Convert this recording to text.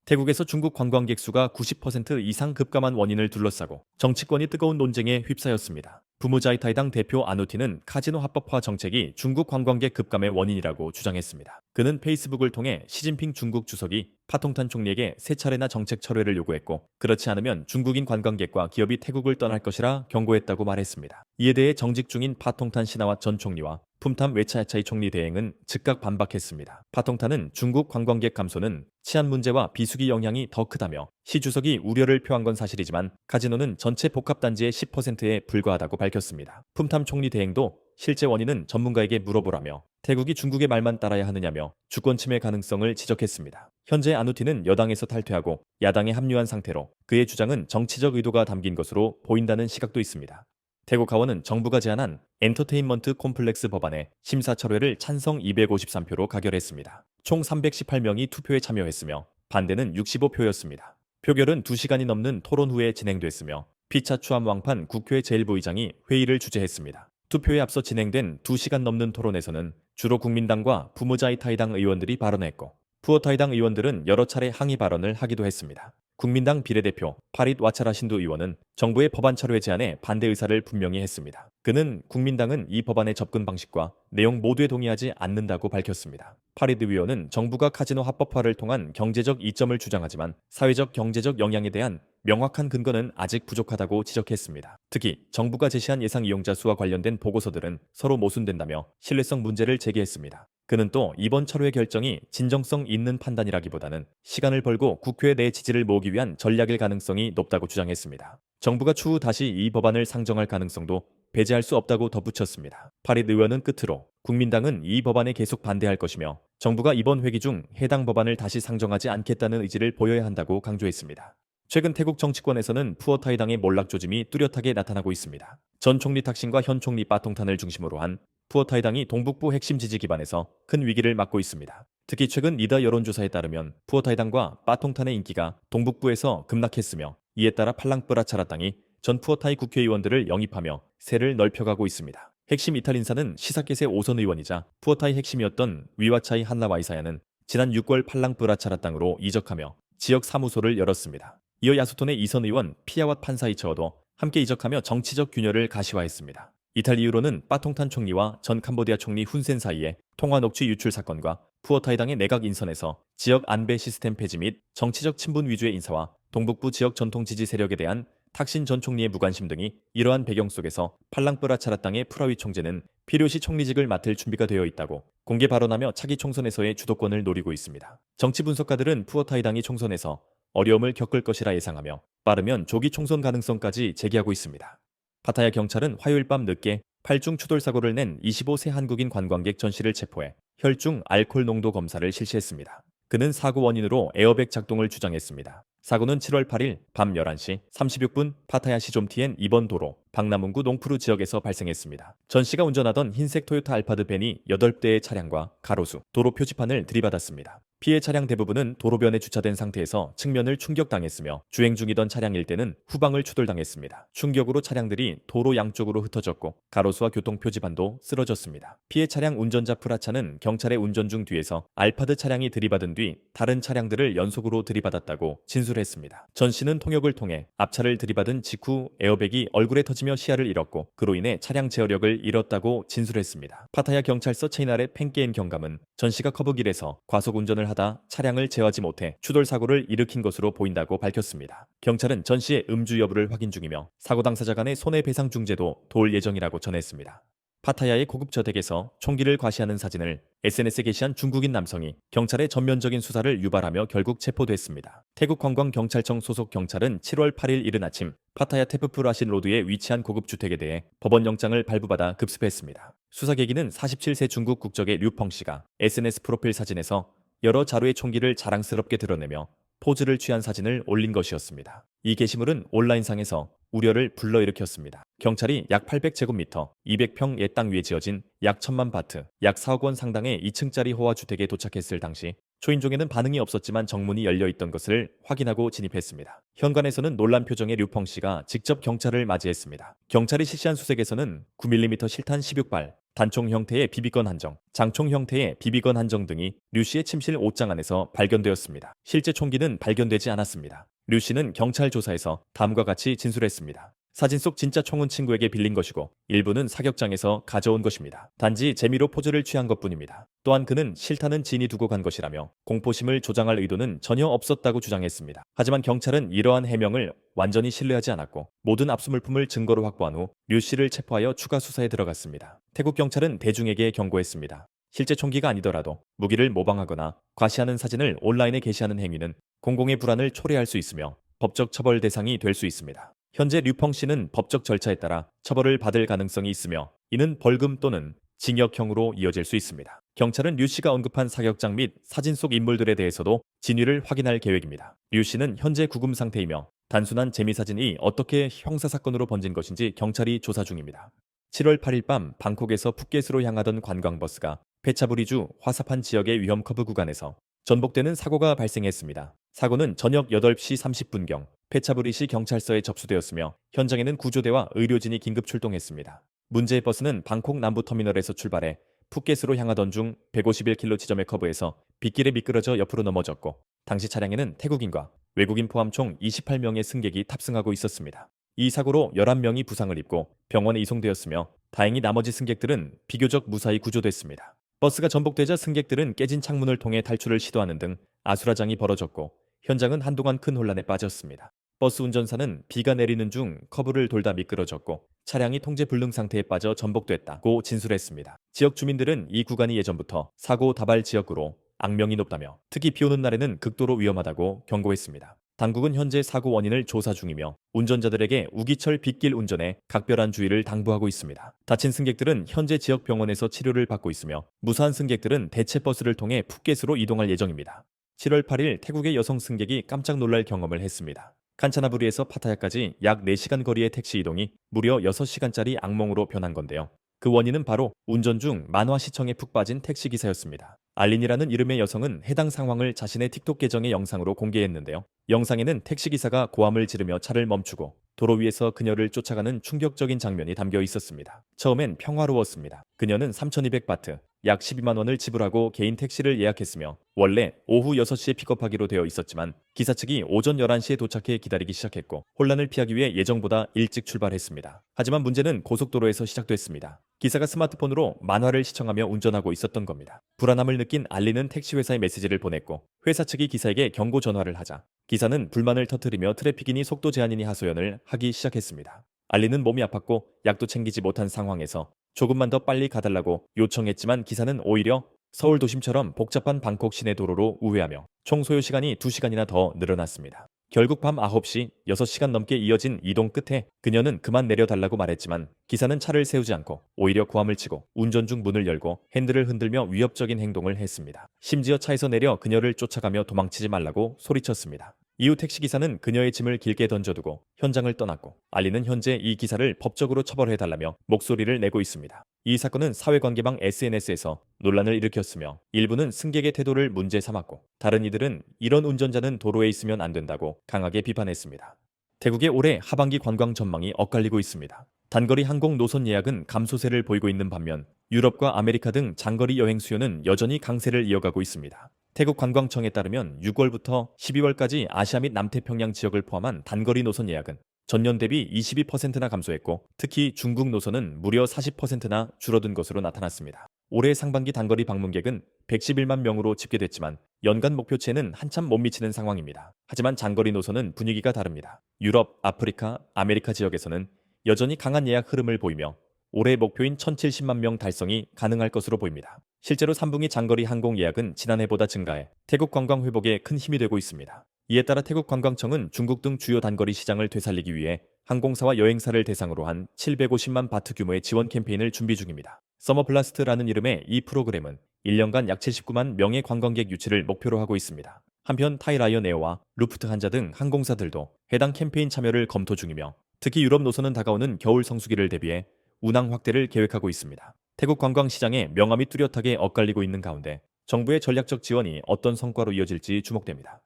태국에서 중국 관광객 수가 90% 이상 급감한 원인을 둘러싸고 정치권이 뜨거운 논쟁에 휩싸였습니다. 부무자이타이당 대표 아누티는 카지노 합법화 정책이 중국 관광객 급감의 원인이라고 주장했습니다. 그는 페이스북을 통해 시진핑 중국 주석이 파통탄 총리에게 세 차례나 정책 철회를 요구했고, 그렇지 않으면 중국인 관광객과 기업이 태국을 떠날 것이라 경고했다고 말했습니다. 이에 대해 정직 중인 파통탄 시나왓 전 총리와 품탐 외차야차이 총리 대행은 즉각 반박했습니다. 파통탄은 중국 관광객 감소는 치안 문제와 비수기 영향이 더 크다며 시 주석이 우려를 표한 건 사실이지만 카지노는 전체 복합단지의 10%에 불과하다고 밝혔습니다. 품탐 총리 대행도 실제 원인은 전문가에게 물어보라며 태국이 중국의 말만 따라야 하느냐며 주권 침해 가능성을 지적했습니다. 현재 아누티는 여당에서 탈퇴하고 야당에 합류한 상태로 그의 주장은 정치적 의도가 담긴 것으로 보인다는 시각도 있습니다. 태국 하원은 정부가 제안한 엔터테인먼트 콤플렉스 법안의 심사 철회를 찬성 253표로 가결했습니다. 총 318명이 투표에 참여했으며 반대는 65표였습니다. 표결은 2시간이 넘는 토론 후에 진행됐으며 피차추암 왕판 국회 제1부의장이 회의를 주재했습니다. 투표에 앞서 진행된 2시간 넘는 토론에서는 주로 국민당과 부무자이타이당 의원들이 발언했고, 푸어타이당 의원들은 여러 차례 항의 발언을 하기도 했습니다. 국민당 비례대표 파릿 와차라신두 의원은 정부의 법안 철회 제안에 반대 의사를 분명히 했습니다. 그는 국민당은 이 법안의 접근 방식과 내용 모두에 동의하지 않는다고 밝혔습니다. 파릿 의원은 정부가 카지노 합법화를 통한 경제적 이점을 주장하지만 사회적 경제적 영향에 대한 명확한 근거는 아직 부족하다고 지적했습니다. 특히 정부가 제시한 예상 이용자 수와 관련된 보고서들은 서로 모순된다며 신뢰성 문제를 제기했습니다. 그는 또 이번 철회 결정이 진정성 있는 판단이라기보다는 시간을 벌고 국회 내 지지를 모으기 위한 전략일 가능성이 높다고 주장했습니다. 정부가 추후 다시 이 법안을 상정할 가능성도 배제할 수 없다고 덧붙였습니다. 파릿 의원은 끝으로 국민당은 이 법안에 계속 반대할 것이며 정부가 이번 회기 중 해당 법안을 다시 상정하지 않겠다는 의지를 보여야 한다고 강조했습니다. 최근 태국 정치권에서는 푸어타이당의 몰락 조짐이 뚜렷하게 나타나고 있습니다. 전 총리 탁신과 현 총리 빠통탄을 중심으로 한 푸어타이당이 동북부 핵심 지지 기반에서 큰 위기를 맞고 있습니다. 특히 최근 리더 여론조사에 따르면 푸어타이당과 빠통탄의 인기가 동북부에서 급락했으며, 이에 따라 팔랑뿌라차라당이 전 푸어타이 국회의원들을 영입하며 세를 넓혀가고 있습니다. 핵심 이탈 인사는 시사켓의 5선 의원이자 푸어타이 핵심이었던 위와차이 한나와이사야는 지난 6월 팔랑뿌라차라당으로 이적하며 지역 사무소를 열었습니다. 이어 야수톤의 2선 의원 피아왓 판사이처도 함께 이적하며 정치적 균열을 가시화했습니다. 이탈 이후로는 빠통탄 총리와 전 캄보디아 총리 훈센 사이에 통화 녹취 유출 사건과 푸어타이당의 내각 인선에서 지역 안배 시스템 폐지 및 정치적 친분 위주의 인사와 동북부 지역 전통 지지 세력에 대한 탁신 전 총리의 무관심 등이 이러한 배경 속에서 팔랑뿌라차라당의 프라위 총재는 필요시 총리직을 맡을 준비가 되어 있다고 공개 발언하며 차기 총선에서의 주도권을 노리고 있습니다. 정치 분석가들은 푸어타이당이 총선에서 어려움을 겪을 것이라 예상하며 빠르면 조기 총선 가능성까지 제기하고 있습니다. 파타야 경찰은 화요일 밤 늦게 팔중 추돌 사고를 낸 25세 한국인 관광객 전 씨를 체포해 혈중 알코올 농도 검사를 실시했습니다. 그는 사고 원인으로 에어백 작동을 주장했습니다. 사고는 7월 8일 밤 11시 36분 파타야 시좀티엔 2번 도로 박나문구 농푸르 지역에서 발생했습니다. 전 씨가 운전하던 흰색 토요타 알파드 벤이 8대의 차량과 가로수, 도로 표지판을 들이받았습니다. 피해 차량 대부분은 도로변에 주차된 상태에서 측면을 충격당했으며 주행 중이던 차량 1대는 후방을 추돌당했습니다. 충격으로 차량들이 도로 양쪽으로 흩어졌고 가로수와 교통 표지판도 쓰러졌습니다. 피해 차량 운전자 프라차는 경찰의 운전 중 뒤에서 알파드 차량이 들이받은 뒤 다른 차량들을 연속으로 들이받았다고 진술했습니다. 전 씨는 통역을 통해 앞차를 들이받은 직후 에어백이 얼굴에 터지며 시야를 잃었고 그로 인해 차량 제어력을 잃었다고 진술했습니다. 파타야 경찰서 체인아래 펜게인 경감은 전 씨가 커브길에서 과속 운전을 하다 차량을 제어하지 못해 추돌 사고를 일으킨 것으로 보인다고 밝혔습니다. 경찰은 전 씨의 음주 여부를 확인 중이며 사고 당사자 간의 손해배상 중재도 도울 예정이라고 전했습니다. 파타야의 고급 저택에서 총기를 과시하는 사진을 SNS에 게시한 중국인 남성이 경찰의 전면적인 수사를 유발하며 결국 체포됐습니다. 태국 관광경찰청 소속 경찰은 7월 8일 이른 아침 파타야 테프푸라신 로드에 위치한 고급 주택에 대해 법원 영장을 발부받아 급습했습니다. 수사 계기는 47세 중국 국적의 류펑 씨가 SNS 프로필 사진에서 여러 자루의 총기를 자랑스럽게 드러내며 포즈를 취한 사진을 올린 것이었습니다. 이 게시물은 온라인상에서 우려를 불러일으켰습니다. 경찰이 약 800제곱미터, 200평의 땅 위에 지어진 약 1000만 바트, 약 4억 원 상당의 2층짜리 호화 주택에 도착했을 당시 초인종에는 반응이 없었지만 정문이 열려 있던 것을 확인하고 진입했습니다. 현관에서는 놀란 표정의 류펑 씨가 직접 경찰을 맞이했습니다. 경찰이 실시한 수색에서는 9mm 실탄 16발, 단총 형태의 비비건 한정, 장총 형태의 비비건 한정 등이 류 씨의 침실 옷장 안에서 발견되었습니다. 실제 총기는 발견되지 않았습니다. 류 씨는 경찰 조사에서 다음과 같이 진술했습니다. 사진 속 진짜 총은 친구에게 빌린 것이고 일부는 사격장에서 가져온 것입니다. 단지 재미로 포즈를 취한 것뿐입니다. 또한 그는 싫다는 지인이 두고 간 것이라며 공포심을 조장할 의도는 전혀 없었다고 주장했습니다. 하지만 경찰은 이러한 해명을 완전히 신뢰하지 않았고 모든 압수물품을 증거로 확보한 후 류 씨를 체포하여 추가 수사에 들어갔습니다. 태국 경찰은 대중에게 경고했습니다. 실제 총기가 아니더라도 무기를 모방하거나 과시하는 사진을 온라인에 게시하는 행위는 공공의 불안을 초래할 수 있으며 법적 처벌 대상이 될 수 있습니다. 현재 류펑 씨는 법적 절차에 따라 처벌을 받을 가능성이 있으며 이는 벌금 또는 징역형으로 이어질 수 있습니다. 경찰은 류 씨가 언급한 사격장 및 사진 속 인물들에 대해서도 진위를 확인할 계획입니다. 류 씨는 현재 구금 상태이며 단순한 재미사진이 어떻게 형사사건으로 번진 것인지 경찰이 조사 중입니다. 7월 8일 밤 방콕에서 푸켓으로 향하던 관광버스가 페차부리주 화사판 지역의 위험 커브 구간에서 전복되는 사고가 발생했습니다. 사고는 저녁 8시 30분경 페차부리시 경찰서에 접수되었으며 현장에는 구조대와 의료진이 긴급 출동했습니다. 문제의 버스는 방콕 남부터미널에서 출발해 푸켓으로 향하던 중 151km 지점의 커브에서 빗길에 미끄러져 옆으로 넘어졌고 당시 차량에는 태국인과 외국인 포함 총 28명의 승객이 탑승하고 있었습니다. 이 사고로 11명이 부상을 입고 병원에 이송되었으며 다행히 나머지 승객들은 비교적 무사히 구조됐습니다. 버스가 전복되자 승객들은 깨진 창문을 통해 탈출을 시도하는 등 아수라장이 벌어졌고 현장은 한동안 큰 혼란에 빠졌습니다. 버스 운전사는 비가 내리는 중 커브를 돌다 미끄러졌고 차량이 통제 불능 상태에 빠져 전복됐다고 진술했습니다. 지역 주민들은 이 구간이 예전부터 사고 다발 지역으로 악명이 높다며 특히 비 오는 날에는 극도로 위험하다고 경고했습니다. 당국은 현재 사고 원인을 조사 중이며 운전자들에게 우기철 빗길 운전에 각별한 주의를 당부하고 있습니다. 다친 승객들은 현재 지역 병원에서 치료를 받고 있으며 무사한 승객들은 대체 버스를 통해 푸켓으로 이동할 예정입니다. 7월 8일 태국의 여성 승객이 깜짝 놀랄 경험을 했습니다. 칸차나부리에서 파타야까지 약 4시간 거리의 택시 이동이 무려 6시간짜리 악몽으로 변한 건데요. 그 원인은 바로 운전 중 만화 시청에 푹 빠진 택시기사였습니다. 알린이라는 이름의 여성은 해당 상황을 자신의 틱톡 계정의 영상으로 공개했는데요. 영상에는 택시기사가 고함을 지르며 차를 멈추고 도로 위에서 그녀를 쫓아가는 충격적인 장면이 담겨 있었습니다. 처음엔 평화로웠습니다. 그녀는 3,200바트, 약 12만 원을 지불하고 개인 택시를 예약했으며 원래 오후 6시에 픽업하기로 되어 있었지만 기사 측이 오전 11시에 도착해 기다리기 시작했고 혼란을 피하기 위해 예정보다 일찍 출발했습니다. 하지만 문제는 고속도로에서 시작됐습니다. 기사가 스마트폰으로 만화를 시청하며 운전하고 있었던 겁니다. 불안함을 느낀 알리는 택시회사에 메시지를 보냈고 회사 측이 기사에게 경고 전화를 하자 기사는 불만을 터뜨리며 트래픽이니 속도 제한이니 하소연을 하기 시작했습니다. 알리는 몸이 아팠고 약도 챙기지 못한 상황에서 조금만 더 빨리 가달라고 요청했지만 기사는 오히려 서울 도심처럼 복잡한 방콕 시내 도로로 우회하며 총 소요 시간이 2시간이나 더 늘어났습니다. 결국 밤 9시 6시간 넘게 이어진 이동 끝에 그녀는 그만 내려달라고 말했지만 기사는 차를 세우지 않고 오히려 고함을 치고 운전 중 문을 열고 핸들을 흔들며 위협적인 행동을 했습니다. 심지어 차에서 내려 그녀를 쫓아가며 도망치지 말라고 소리쳤습니다. 이후 택시기사는 그녀의 짐을 길게 던져두고 현장을 떠났고 알리는 현재 이 기사를 법적으로 처벌해달라며 목소리를 내고 있습니다. 이 사건은 사회관계망 SNS에서 논란을 일으켰으며 일부는 승객의 태도를 문제 삼았고 다른 이들은 이런 운전자는 도로에 있으면 안 된다고 강하게 비판했습니다. 태국의 올해 하반기 관광 전망이 엇갈리고 있습니다. 단거리 항공 노선 예약은 감소세를 보이고 있는 반면 유럽과 아메리카 등 장거리 여행 수요는 여전히 강세를 이어가고 있습니다. 태국 관광청에 따르면 6월부터 12월까지 아시아 및 남태평양 지역을 포함한 단거리 노선 예약은 전년 대비 22%나 감소했고 특히 중국 노선은 무려 40%나 줄어든 것으로 나타났습니다. 올해 상반기 단거리 방문객은 111만 명으로 집계됐지만 연간 목표치에는 한참 못 미치는 상황입니다. 하지만 장거리 노선은 분위기가 다릅니다. 유럽, 아프리카, 아메리카 지역에서는 여전히 강한 예약 흐름을 보이며 올해 목표인 1,070만 명 달성이 가능할 것으로 보입니다. 실제로 3분기 장거리 항공 예약은 지난해보다 증가해 태국 관광 회복에 큰 힘이 되고 있습니다. 이에 따라 태국 관광청은 중국 등 주요 단거리 시장을 되살리기 위해 항공사와 여행사를 대상으로 한 750만 바트 규모의 지원 캠페인을 준비 중입니다. 서머블라스트라는 이름의 이 프로그램은 1년간 약 79만 명의 관광객 유치를 목표로 하고 있습니다. 한편 타이라이언에어와 루프트한자 등 항공사들도 해당 캠페인 참여를 검토 중이며 특히 유럽 노선은 다가오는 겨울 성수기를 대비해 운항 확대를 계획하고 있습니다. 태국 관광 시장의 명암이 뚜렷하게 엇갈리고 있는 가운데 정부의 전략적 지원이 어떤 성과로 이어질지 주목됩니다.